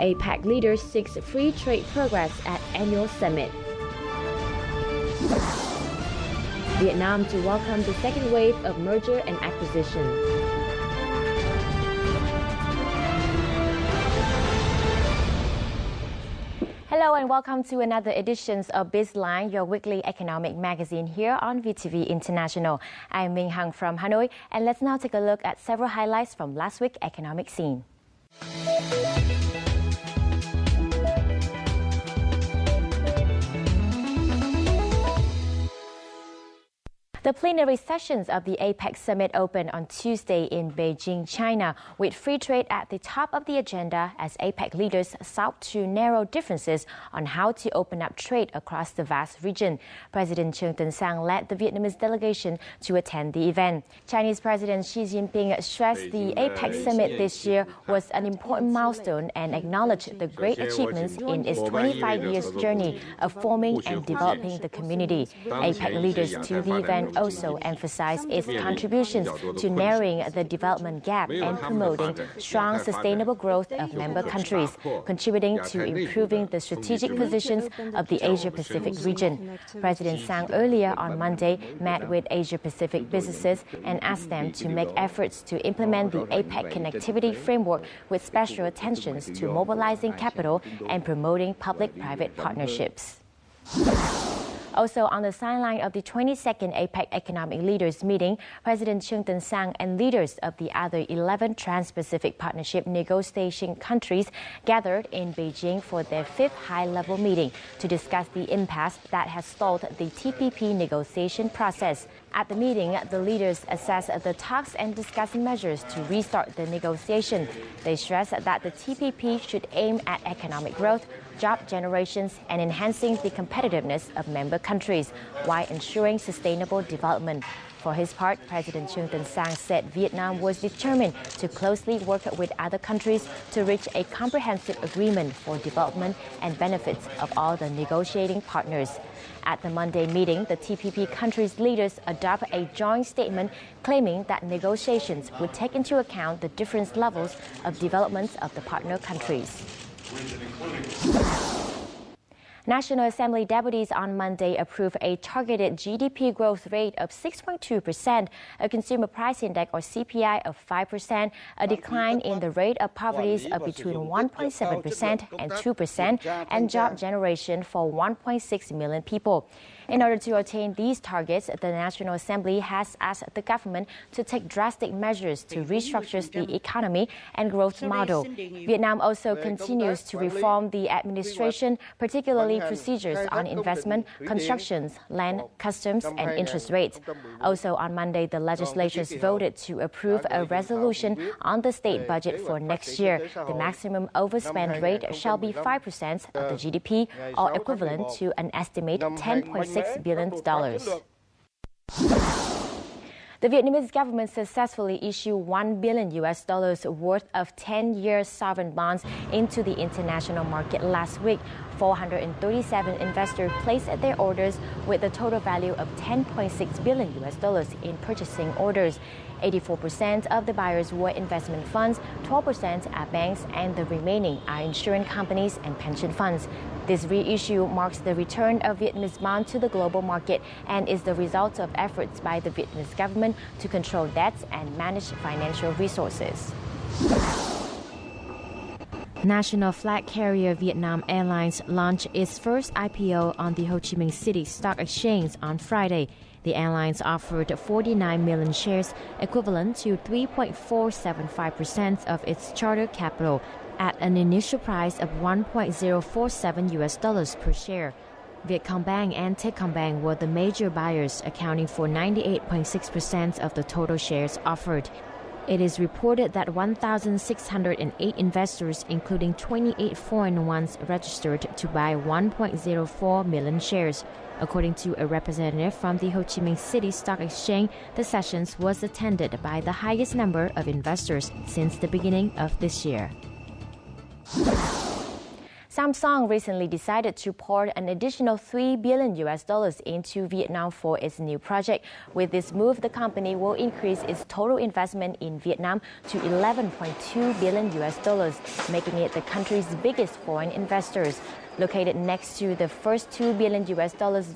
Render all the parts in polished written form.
APEC leaders seek free trade progress at annual summit. Vietnam to welcome the second wave of merger and acquisition. Hello and welcome to another edition of Bizline, your weekly economic magazine here on VTV International. I'm Minh Hằng from Hanoi, and let's now take a look at several highlights from last week's economic scene. The plenary sessions of the APEC summit opened on Tuesday in Beijing, China, with free trade at the top of the agenda as APEC leaders sought to narrow differences on how to open up trade across the vast region. President Trương Tân Sang led the Vietnamese delegation to attend the event. Chinese President Xi Jinping stressed the APEC summit this year was an important milestone and acknowledged the great achievements in its 25 years journey of forming and developing the community. APEC leaders to the event also emphasized its contributions to narrowing the development gap and promoting strong sustainable growth of member countries, contributing to improving the strategic positions of the Asia-Pacific region. President Sang earlier on Monday met with Asia-Pacific businesses and asked them to make efforts to implement the APEC connectivity framework with special attention to mobilizing capital and promoting public-private partnerships. Also on the sideline of the 22nd APEC Economic Leaders meeting, President Trương Tân Sang and leaders of the other 11 Trans-Pacific Partnership negotiation countries gathered in Beijing for their fifth high-level meeting to discuss the impasse that has stalled the TPP negotiation process. At the meeting, the leaders assessed the talks and discussed measures to restart the negotiation. They stressed that the TPP should aim at economic growth, job generations, and enhancing the competitiveness of member countries while ensuring sustainable development. For his part, President Trương Tân Sang said Vietnam was determined to closely work with other countries to reach a comprehensive agreement for development and benefits of all the negotiating partners. At the Monday meeting, the TPP countries' leaders adopted a joint statement claiming that negotiations would take into account the different levels of development of the partner countries. National Assembly deputies on Monday approved a targeted GDP growth rate of 6.2%, a consumer price index or CPI of 5%, a decline in the rate of poverty of between 1.7% and 2%, and job generation for 1.6 million people. In order to attain these targets, the National Assembly has asked the government to take drastic measures to restructure the economy and growth model. Vietnam also continues to reform the administration, particularly procedures on investment, constructions, land, customs, and interest rates. Also on Monday, the legislatures voted to approve a resolution on the state budget for next year. The maximum overspend rate shall be 5% of the GDP, or equivalent to an estimated $10.6 billion. The Vietnamese government successfully issued $1 billion worth of 10-year sovereign bonds into the international market last week. 437 investors placed their orders with a total value of $10.6 billion in purchasing orders. 84% of the buyers were investment funds, 12% are banks, and the remaining are insurance companies and pension funds. This reissue marks the return of Vietnamese bond to the global market and is the result of efforts by the Vietnamese government to control debts and manage financial resources. National flag carrier Vietnam Airlines launched its first IPO on the Ho Chi Minh City Stock Exchange on Friday. The airlines offered 49 million shares, equivalent to 3.475% of its charter capital, at an initial price of $1.047 per share. Vietcombank and Techcombank were the major buyers, accounting for 98.6% of the total shares offered. It is reported that 1,608 investors, including 28 foreign ones, registered to buy 1.04 million shares. According to a representative from the Ho Chi Minh City Stock Exchange, the sessions was attended by the highest number of investors since the beginning of this year. Samsung recently decided to pour an additional $3 billion into Vietnam for its new project. With this move, the company will increase its total investment in Vietnam to $11.2 billion, making it the country's biggest foreign investors. Located next to the first $2 billion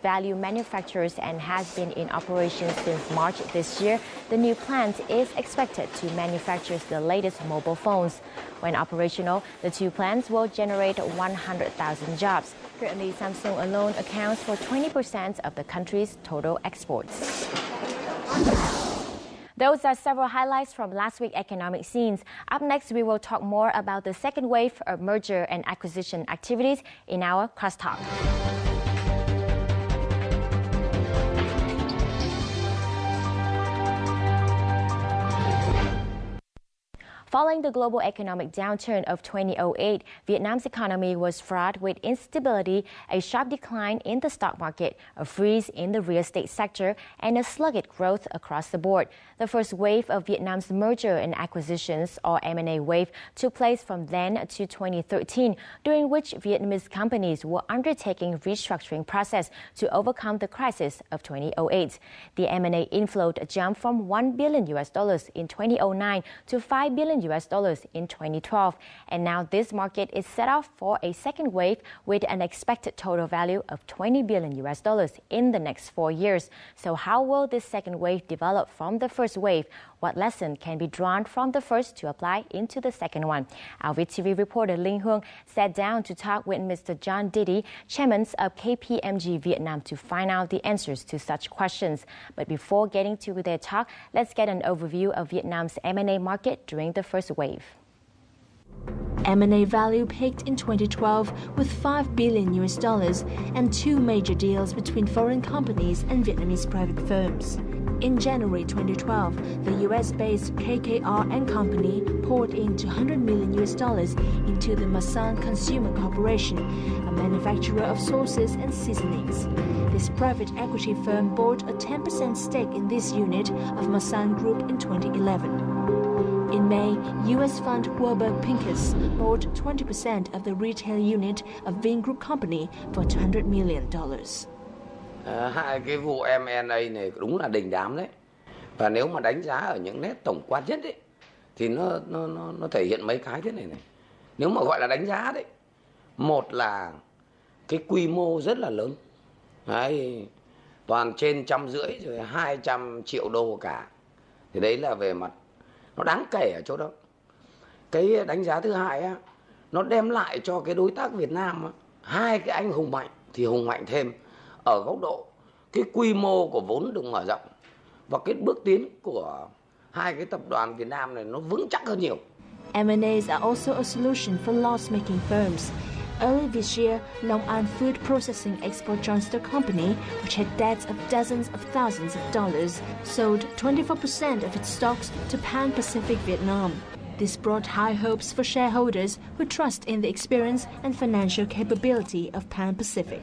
value manufacturers and has been in operation since March this year, the new plant is expected to manufacture the latest mobile phones. When operational, the two plants will generate 100,000 jobs. Currently, Samsung alone accounts for 20% of the country's total exports. Those are several highlights from last week's economic scenes. Up next, we will talk more about the second wave of merger and acquisition activities in our Crosstalk. Following the global economic downturn of 2008, Vietnam's economy was fraught with instability, a sharp decline in the stock market, a freeze in the real estate sector, and a sluggish growth across the board. The first wave of Vietnam's merger and acquisitions, or M&A wave, took place from then to 2013, during which Vietnamese companies were undertaking restructuring process to overcome the crisis of 2008. The M&A inflow jumped from $1 billion in 2009 to $5 billion in 2012, and now this market is set off for a second wave with an expected total value of $20 billion in the next 4 years. So how will this second wave develop from the first wave? What lesson can be drawn from the first to apply into the second one? Our VTV reporter Linh Huong sat down to talk with Mr. John Diddy, chairman of KPMG Vietnam, to find out the answers to such questions. But before getting to their talk, let's get an overview of Vietnam's M&A market during the first wave. M&A value peaked in 2012 with $5 billion and two major deals between foreign companies and Vietnamese private firms. In January 2012, the US-based KKR & Company poured in $200 million into the Masan Consumer Corporation, a manufacturer of sauces and seasonings. This private equity firm bought a 10% stake in this unit of Masan Group in 2011. In May, U.S. fund Warburg Pincus bought 20% of the retail unit of Vingroup Company for $200 million. Hai cái vụ M&A này đúng là đình đám đấy. Và nếu mà đánh giá ở những nét tổng quan nhất ấy, thì nó thể hiện mấy cái thế này này. Nếu mà gọi là đánh giá đấy, một là cái quy mô rất là lớn. Đấy, toàn trên 150 rồi 200 triệu đô cả. Thì đấy là về mặt nó đáng kể ở chỗ đó. Cái đánh giá thứ hai á, nó đem lại cho cái đối tác Việt Nam á, hai cái anh hùng mạnh thì hùng mạnh thêm ở góc độ cái quy mô của vốn được mở rộng và cái bước tiến của hai cái tập đoàn Việt Nam này nó vững chắc hơn nhiều. M&As are also a solution for loss-making firms. Early this year, Long An Food Processing Export Joint Company, which had debts of dozens of thousands of dollars, sold 24% of its stocks to Pan Pacific Vietnam. This brought high hopes for shareholders who trust in the experience and financial capability of Pan Pacific.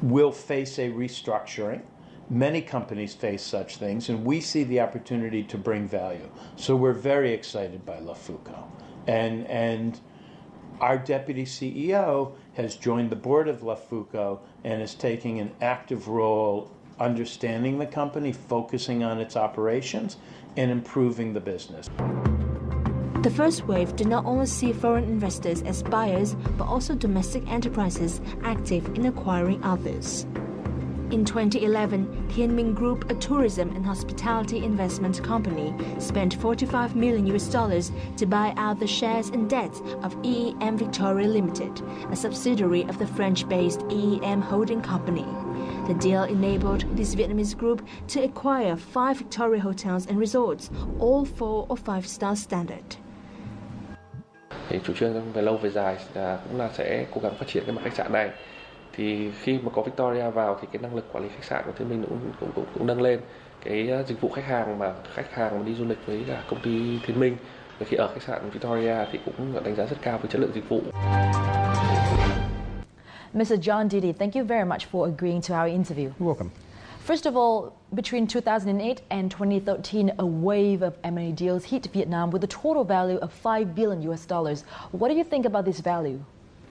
We'll face a restructuring. Many companies face such things, and we see the opportunity to bring value. So we're very excited by La Foucault. And our deputy CEO has joined the board of La Foucault and is taking an active role understanding the company, focusing on its operations, and improving the business. The first wave did not only see foreign investors as buyers, but also domestic enterprises active in acquiring others. In 2011, Thiên Minh Group, a tourism and hospitality investment company, spent $45 million to buy out the shares and debts of EEM Victoria Limited, a subsidiary of the French-based EEM Holding Company. The deal enabled this Vietnamese group to acquire 5 Victoria hotels and resorts, all 4 or 5-star standard. Thì chủ trương về lâu về dài cũng là sẽ cố gắng phát triển cái mặt khách sạn này. Thì khi mà có Victoria vào thì cái năng lực quản lý khách sạn của Thiên Minh cũng nâng lên. Cái dịch vụ khách hàng mà đi du lịch với cả công ty Thiên Minh, và khi ở khách sạn Victoria thì cũng đánh giá rất cao về chất lượng dịch vụ. Mr. John Diddy, thank you very much for agreeing to our interview. You're welcome. First of all, between 2008 and 2013, a wave of M&A deals hit Vietnam with a total value of $5 billion US. What do you think about this value?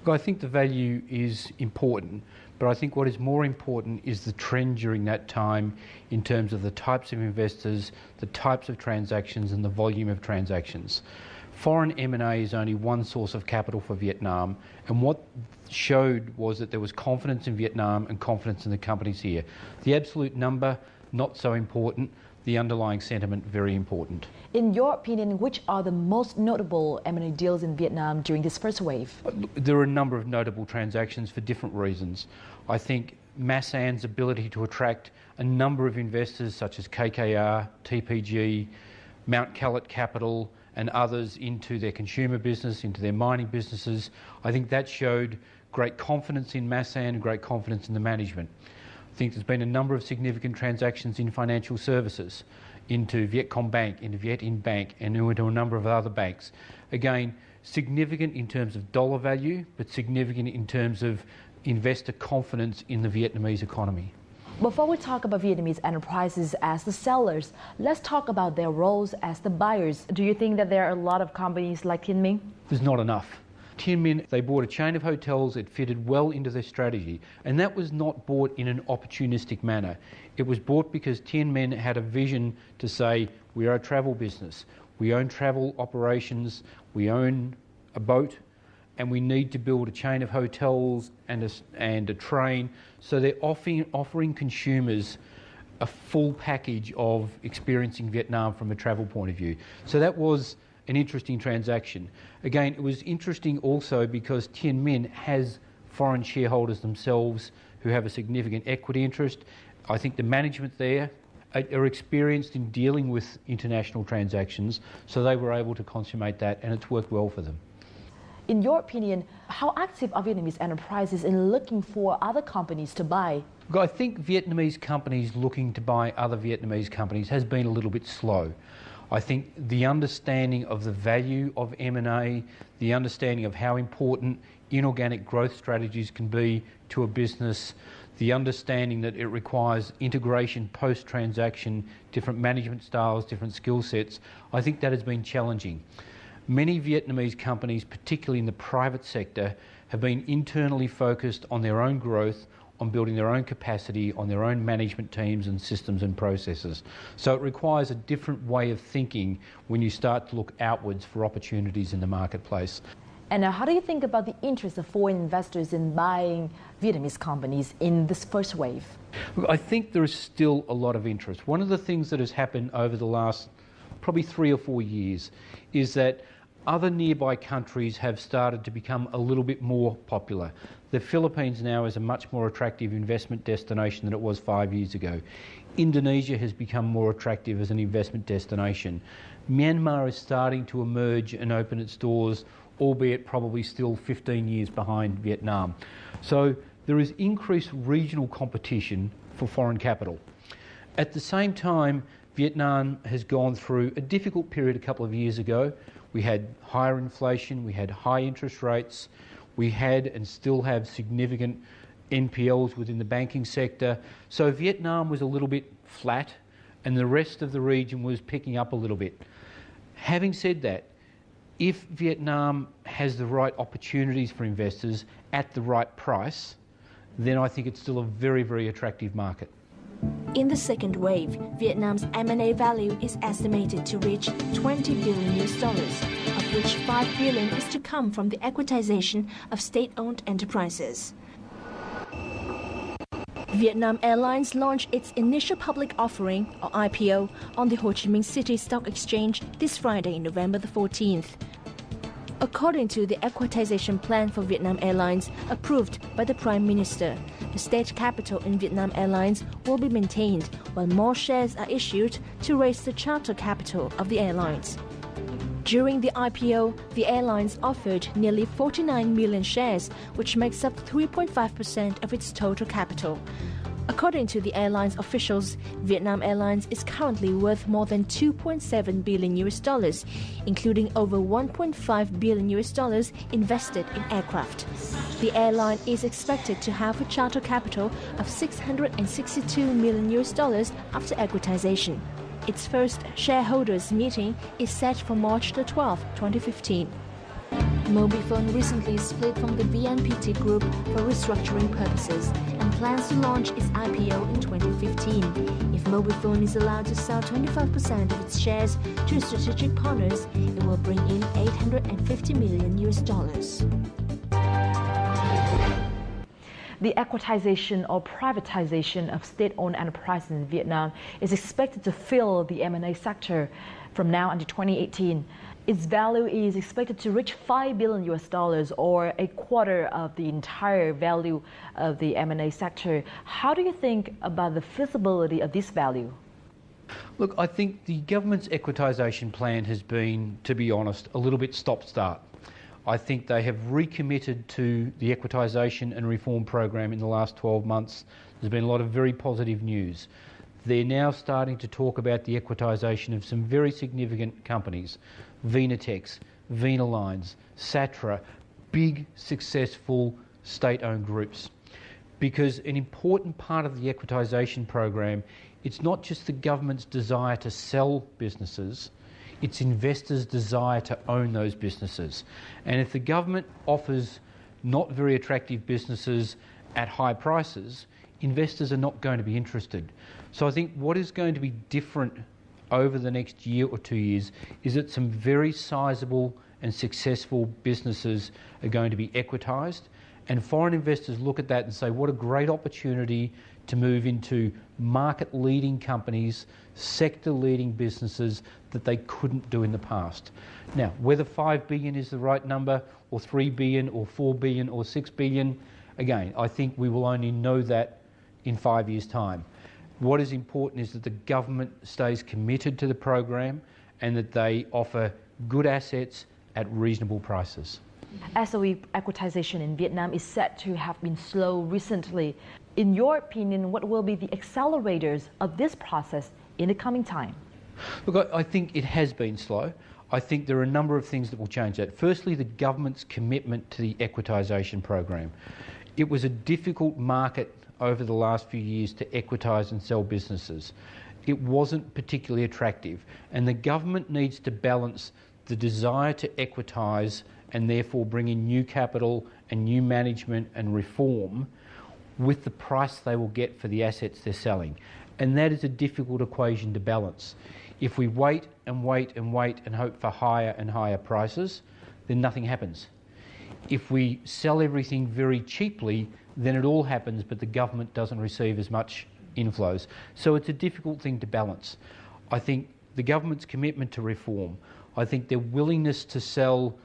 Well, I think the value is important, but I think what is more important is the trend during that time in terms of the types of investors, the types of transactions and the volume of transactions. Foreign M&A is only one source of capital for Vietnam, and what showed was that there was confidence in Vietnam and confidence in the companies here. The absolute number, not so important. The underlying sentiment, very important. In your opinion, which are the most notable M&A deals in Vietnam during this first wave? There are a number of notable transactions for different reasons. I think Masan's ability to attract a number of investors such as KKR, TPG, Mount Callett Capital and others into their consumer business, into their mining businesses, I think that showed great confidence in Masan and great confidence in the management. I think there's been a number of significant transactions in financial services, into Vietcombank, into Vietinbank and into a number of other banks. Again, significant in terms of dollar value, but significant in terms of investor confidence in the Vietnamese economy. Before we talk about Vietnamese enterprises as the sellers, let's talk about their roles as the buyers. Do you think that there are a lot of companies like Thiên Minh? There's not enough. Thiên Minh, they bought a chain of hotels, it fitted well into their strategy, and that was not bought in an opportunistic manner. It was bought because Thiên Minh had a vision to say, we are a travel business, we own travel operations, we own a boat, and we need to build a chain of hotels and a train. So they're offering consumers a full package of experiencing Vietnam from a travel point of view. So that was an interesting transaction. Again, it was interesting also because Thiên Minh has foreign shareholders themselves who have a significant equity interest. I think the management there are experienced in dealing with international transactions, so they were able to consummate that, and it's worked well for them. In your opinion, how active are Vietnamese enterprises in looking for other companies to buy? I think Vietnamese companies looking to buy other Vietnamese companies has been a little bit slow. I think the understanding of the value of M&A, the understanding of how important inorganic growth strategies can be to a business, the understanding that it requires integration post-transaction, different management styles, different skill sets, I think that has been challenging. Many Vietnamese companies, particularly in the private sector, have been internally focused on their own growth, on building their own capacity, on their own management teams and systems and processes. So it requires a different way of thinking when you start to look outwards for opportunities in the marketplace. And how do you think about the interest of foreign investors in buying Vietnamese companies in this first wave? Look, I think there is still a lot of interest. One of the things that has happened over the last probably 3 or 4 years is that other nearby countries have started to become a little bit more popular. The Philippines now is a much more attractive investment destination than it was 5 years ago. Indonesia has become more attractive as an investment destination. Myanmar is starting to emerge and open its doors, albeit probably still 15 years behind Vietnam. So there is increased regional competition for foreign capital. At the same time, Vietnam has gone through a difficult period a couple of years ago. We had higher inflation, we had high interest rates, we had and still have significant NPLs within the banking sector. So Vietnam was a little bit flat and the rest of the region was picking up a little bit. Having said that, if Vietnam has the right opportunities for investors at the right price, then I think it's still a very, very attractive market. In the second wave, Vietnam's M&A value is estimated to reach $20 billion, of which $5 billion is to come from the equitization of state-owned enterprises. Vietnam Airlines launched its initial public offering, or IPO, on the Ho Chi Minh City Stock Exchange this Friday, November the 14th. According to the equitization plan for Vietnam Airlines approved by the Prime Minister, the state capital in Vietnam Airlines will be maintained while more shares are issued to raise the charter capital of the airlines. During the IPO, the airlines offered nearly 49 million shares, which makes up 3.5% of its total capital. According to the airline's officials, Vietnam Airlines is currently worth more than 2.7 billion US dollars, including over 1.5 billion US dollars invested in aircraft. The airline is expected to have a charter capital of 662 million US dollars after equitization. Its first shareholders meeting is set for March the 12th, 2015. Mobifone recently split from the VNPT Group for restructuring purposes and plans to launch its IPO in 2015. If Mobifone is allowed to sell 25% of its shares to strategic partners, it will bring in 850 million US dollars. The equitization or privatization of state-owned enterprises in Vietnam is expected to fill the M&A sector from now until 2018. Its value is expected to reach $5 billion US dollars, or a quarter of the entire value of the M&A sector. How do you think about the feasibility of this value? Look, I think the government's equitisation plan has been, to be honest, a little bit stop-start. I think they have recommitted to the equitisation and reform program in the last 12 months. There's been a lot of very positive news. They're now starting to talk about the equitisation of some very significant companies, Venatex, Venalines, Satra, big successful state-owned groups. Because an important part of the equitisation program, it's not just the government's desire to sell businesses, it's investors' desire to own those businesses. And if the government offers not very attractive businesses at high prices, investors are not going to be interested. So I think what is going to be different over the next year or 2 years is that some very sizable and successful businesses are going to be equitised, and foreign investors look at that and say, what a great opportunity to move into market-leading companies, sector-leading businesses that they couldn't do in the past. Now, whether 5 billion is the right number, or 3 billion, or 4 billion, or 6 billion, again, I think we will only know that in 5 years' time. What is important is that the government stays committed to the program and that they offer good assets at reasonable prices. SOE equitization in Vietnam is said to have been slow recently. In your opinion, what will be the accelerators of this process in the coming time? Look, I think it has been slow. I think there are a number of things that will change that. Firstly, the government's commitment to the equitisation program. It was a difficult market over the last few years to equitise and sell businesses. It wasn't particularly attractive, and the government needs to balance the desire to equitise and therefore bring in new capital and new management and reform with the price they will get for the assets they're selling. And that is a difficult equation to balance. If we wait and wait and wait and hope for higher and higher prices, then nothing happens. If we sell everything very cheaply, then it all happens, but the government doesn't receive as much inflows. So it's a difficult thing to balance. I think the government's commitment to reform, I think their willingness to sell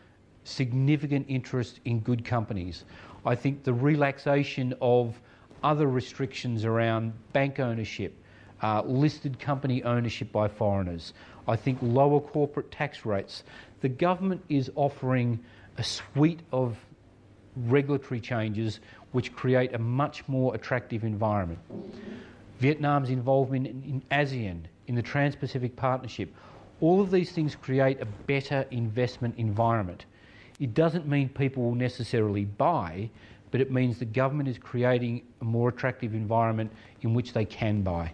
significant interest in good companies, I think the relaxation of other restrictions around bank ownership, listed company ownership by foreigners, I think lower corporate tax rates. The government is offering a suite of regulatory changes which create a much more attractive environment. Vietnam's involvement in ASEAN, in the Trans-Pacific Partnership, all of these things create a better investment environment. It doesn't mean people will necessarily buy, but it means the government is creating a more attractive environment in which they can buy.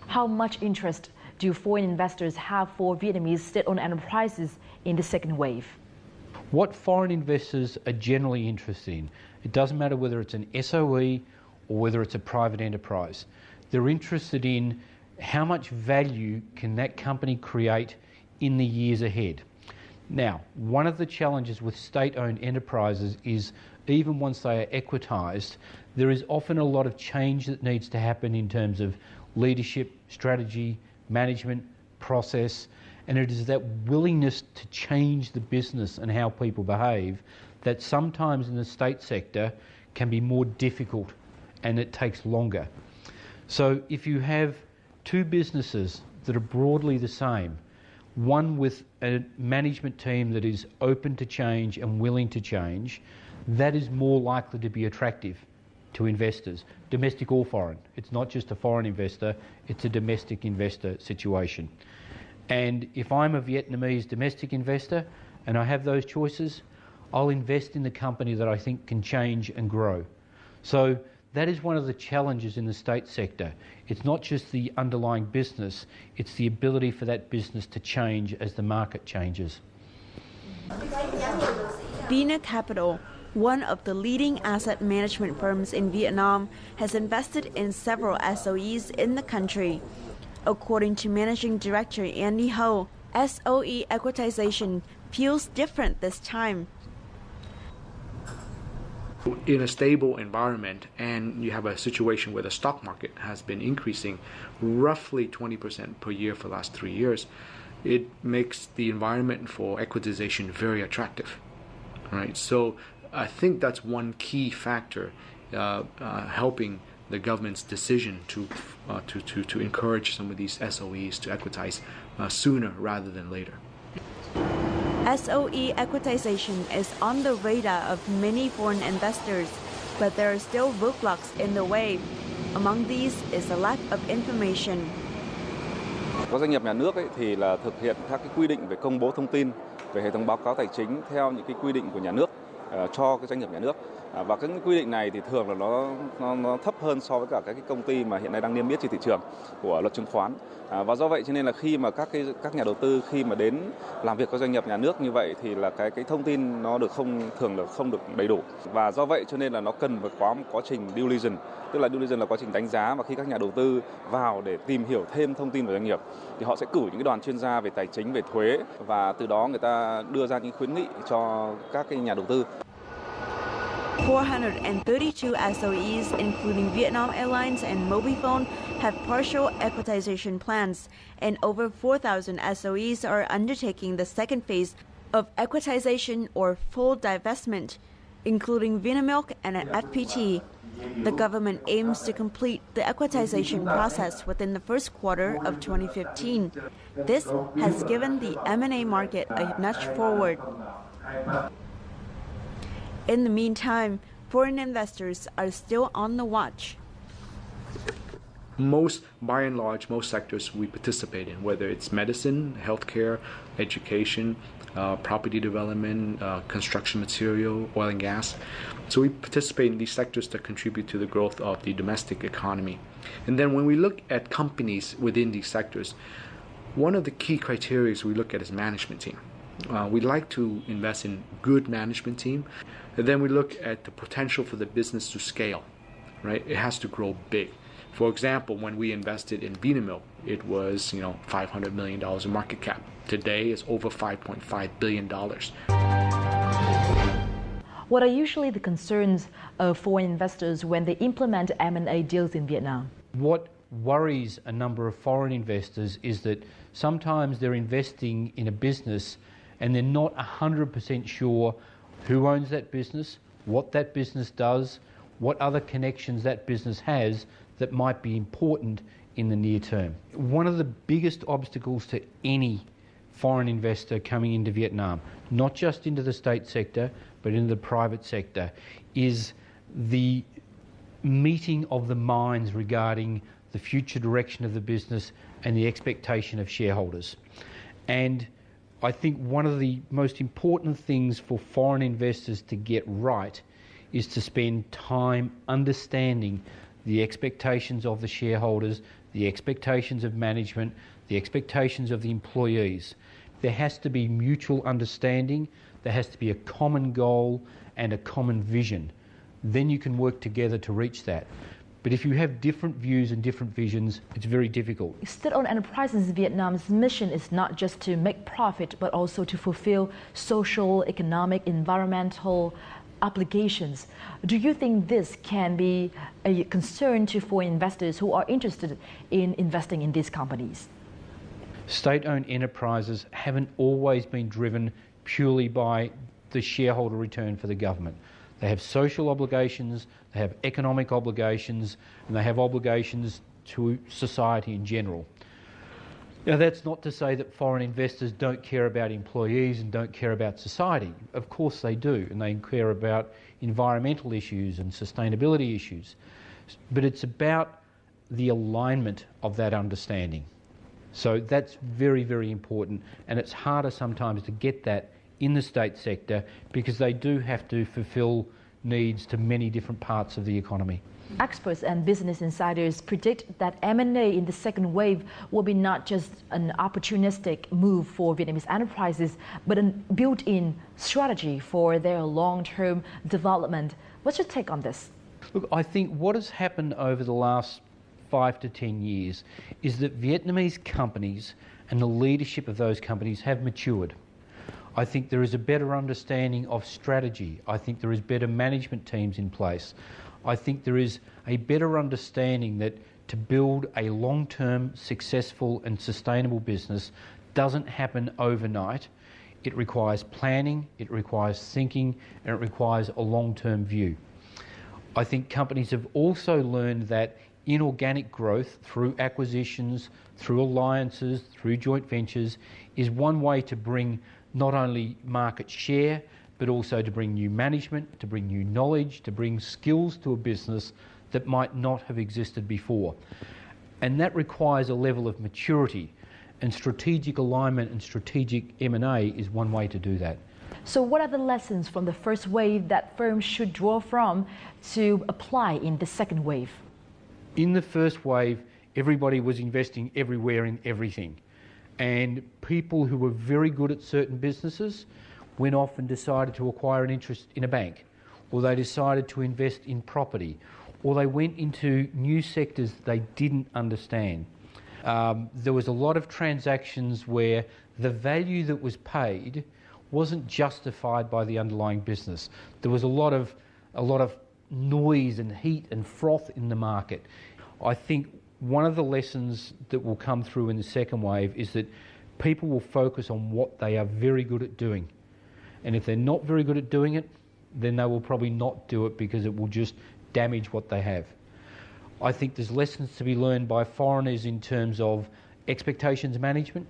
How much interest do foreign investors have for Vietnamese state-owned enterprises in the second wave? What foreign investors are generally interested in, it doesn't matter whether it's an SOE or whether it's a private enterprise. They're interested in how much value can that company create in the years ahead. Now, one of the challenges with state-owned enterprises is even once they are equitised, there is often a lot of change that needs to happen in terms of leadership, strategy, management, process, and it is that willingness to change the business and how people behave that sometimes in the state sector can be more difficult and it takes longer. So if you have two businesses that are broadly the same, one with a management team that is open to change and willing to change, that is more likely to be attractive to investors, domestic or foreign. It's not just a foreign investor, it's a domestic investor situation. And if I'm a Vietnamese domestic investor and I have those choices, I'll invest in the company that I think can change and grow. So that is one of the challenges in the state sector. It's not just the underlying business, it's the ability for that business to change as the market changes. Vina Capital, one of the leading asset management firms in Vietnam, has invested in several SOEs in the country. According to Managing Director Andy Ho, SOE equitization feels different this time. In a stable environment, and you have a situation where the stock market has been increasing roughly 20% per year for the last 3 years, it makes the environment for equitization very attractive, right? So I think that's one key factor helping the government's decision to encourage some of these SOEs to equitize sooner rather than later. SOE equitization is on the radar of many foreign investors, but there are still roadblocks in the way. Among these is a lack of information. Có doanh nghiệp nhà nước thì là thực hiện các cái quy định về công bố thông tin về hệ thống báo cáo tài chính theo những cái quy định của nhà nước cho cái doanh nghiệp nhà nước. Và các quy định này thì thường là nó thấp hơn so với cả các cái công ty mà hiện nay đang niêm yết trên thị trường của luật chứng khoán. Và do vậy cho nên là khi mà các nhà đầu tư khi mà đến làm việc với doanh nghiệp nhà nước như vậy thì là cái thông tin nó thường là không được đầy đủ. Và do vậy cho nên là nó cần phải có một quá trình due diligence, tức là due diligence là quá trình đánh giá, và khi các nhà đầu tư vào để tìm hiểu thêm thông tin về doanh nghiệp thì họ sẽ cử những cái đoàn chuyên gia về tài chính, về thuế, và từ đó người ta đưa ra những khuyến nghị cho các cái nhà đầu tư. 432 SOEs, including Vietnam Airlines and Mobifone, have partial equitization plans, and over 4,000 SOEs are undertaking the second phase of equitization or full divestment, including Vinamilk and an FPT. The government aims to complete the equitization process within the first quarter of 2015. This has given the M&A market a nudge forward. In the meantime, foreign investors are still on the watch. By and large, most sectors we participate in, whether it's medicine, healthcare, education, property development, construction material, oil and gas. So we participate in these sectors that contribute to the growth of the domestic economy. And then when we look at companies within these sectors, one of the key criteria we look at is management team. We like to invest in good management team, and then we look at the potential for the business to scale, right? It has to grow big. For example, when we invested in Vinamilk, it was $500 million in market cap. Today, it's over $5.5 billion. What are usually the concerns of foreign investors when they implement M&A deals in Vietnam? What worries a number of foreign investors is that sometimes they're investing in a business and they're not 100% sure who owns that business, what that business does, what other connections that business has that might be important in the near term. One of the biggest obstacles to any foreign investor coming into Vietnam, not just into the state sector, but into the private sector, is the meeting of the minds regarding the future direction of the business and the expectation of shareholders. And I think one of the most important things for foreign investors to get right is to spend time understanding the expectations of the shareholders, the expectations of management, the expectations of the employees. There has to be mutual understanding, there has to be a common goal and a common vision. Then you can work together to reach that. But if you have different views and different visions, it's very difficult. State-owned enterprises in Vietnam's mission is not just to make profit, but also to fulfill social, economic, environmental obligations. Do you think this can be a concern to foreign investors who are interested in investing in these companies? State-owned enterprises haven't always been driven purely by the shareholder return for the government. They have social obligations, they have economic obligations, and they have obligations to society in general. Now, that's not to say that foreign investors don't care about employees and don't care about society. Of course they do, and they care about environmental issues and sustainability issues. But it's about the alignment of that understanding. So that's very, very important, and it's harder sometimes to get that in the state sector because they do have to fulfil needs to many different parts of the economy. Experts and business insiders predict that M&A in the second wave will be not just an opportunistic move for Vietnamese enterprises, but a built-in strategy for their long-term development. What's your take on this? Look, I think what has happened over the last 5 to 10 years is that Vietnamese companies and the leadership of those companies have matured. I think there is a better understanding of strategy. I think there is better management teams in place. I think there is a better understanding that to build a long-term, successful and sustainable business doesn't happen overnight. It requires planning, it requires thinking, and it requires a long-term view. I think companies have also learned that inorganic growth through acquisitions, through alliances, through joint ventures is one way to bring not only market share, but also to bring new management, to bring new knowledge, to bring skills to a business that might not have existed before. And that requires a level of maturity, and strategic alignment and strategic M&A is one way to do that. So what are the lessons from the first wave that firms should draw from to apply in the second wave? In the first wave, everybody was investing everywhere in everything. And people who were very good at certain businesses went off and decided to acquire an interest in a bank, or they decided to invest in property, or they went into new sectors they didn't understand. There was a lot of transactions where the value that was paid wasn't justified by the underlying business. There was a lot of noise and heat and froth in the market. I think one of the lessons that will come through in the second wave is that people will focus on what they are very good at doing. And if they're not very good at doing it, then they will probably not do it because it will just damage what they have. I think there's lessons to be learned by foreigners in terms of expectations management.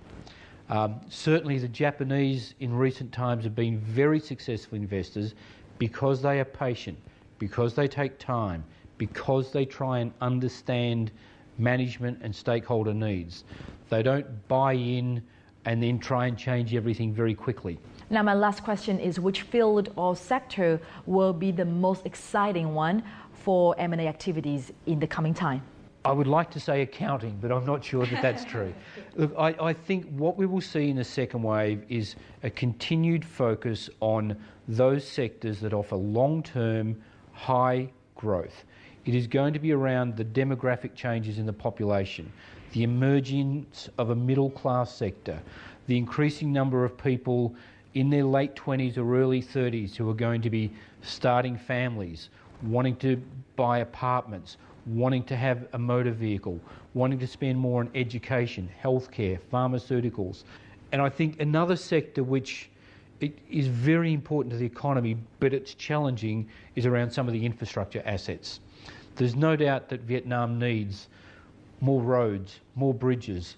Certainly the Japanese in recent times have been very successful investors because they are patient, because they take time, because they try and understand management and stakeholder needs. They don't buy in and then try and change everything very quickly. Now, my last question is, which field or sector will be the most exciting one for M&A activities in the coming time? I would like to say accounting, but I'm not sure that that's true. Look, I think what we will see in the second wave is a continued focus on those sectors that offer long-term, high growth. It is going to be around the demographic changes in the population, the emergence of a middle-class sector, the increasing number of people in their late 20s or early 30s who are going to be starting families, wanting to buy apartments, wanting to have a motor vehicle, wanting to spend more on education, healthcare, pharmaceuticals. And I think another sector which it is very important to the economy, but it's challenging, is around some of the infrastructure assets. There's no doubt that Vietnam needs more roads, more bridges,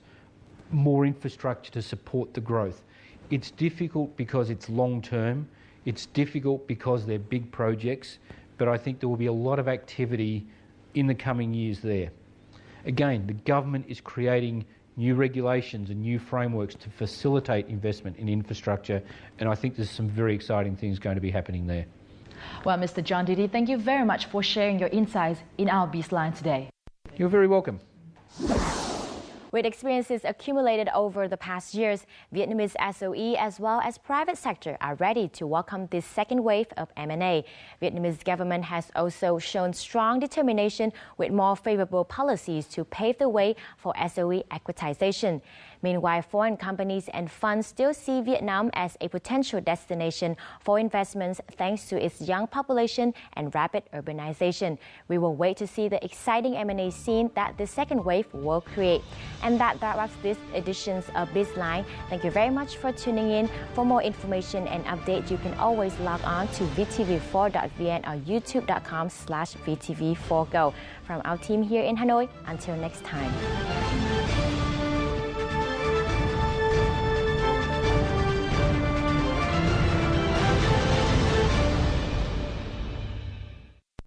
more infrastructure to support the growth. It's difficult because it's long term, it's difficult because they're big projects, but I think there will be a lot of activity in the coming years there. Again, the government is creating new regulations and new frameworks to facilitate investment in infrastructure, and I think there's some very exciting things going to be happening there. Well, Mr. John Didi, thank you very much for sharing your insights in our Bizline today. You're very welcome. With experiences accumulated over the past years, Vietnamese SOE as well as private sector are ready to welcome this second wave of M&A. Vietnamese government has also shown strong determination with more favorable policies to pave the way for SOE equitization. Meanwhile, foreign companies and funds still see Vietnam as a potential destination for investments thanks to its young population and rapid urbanization. We will wait to see the exciting M&A scene that the second wave will create. And that wraps this edition of Bizline. Thank you very much for tuning in. For more information and updates, you can always log on to vtv4.vn or youtube.com/vtv4go. From our team here in Hanoi, until next time.